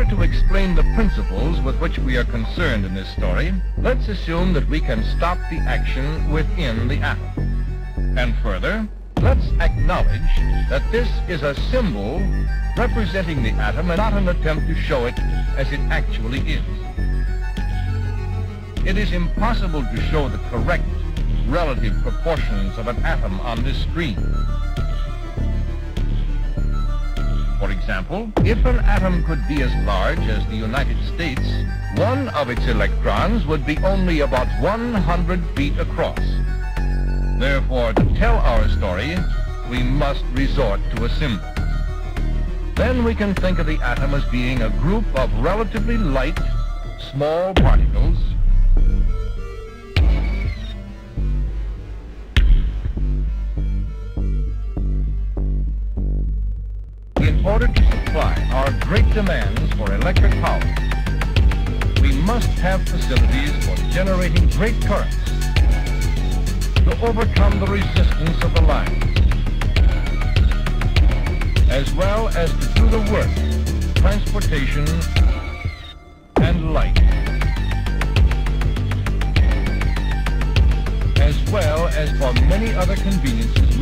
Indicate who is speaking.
Speaker 1: order to explain the principles with which we are concerned in this story, let's assume that we can stop the action within the atom. And further, let's acknowledge that this is a symbol representing the atom and not an attempt to show it as it actually is. It is impossible to show the correct relative proportions of an atom on this screen. For example, if an atom could be as large as the United States, one of its electrons would be only about 100 feet across. Therefore, to tell our story, we must resort to a symbol. Then we can think of the atom as being a group of relatively light, small particles in order to supply our great demands for electric power. We must have facilities for generating great currents to overcome the resistance of the lines, as well as to do the work, transportation, and light, as well as for many other conveniences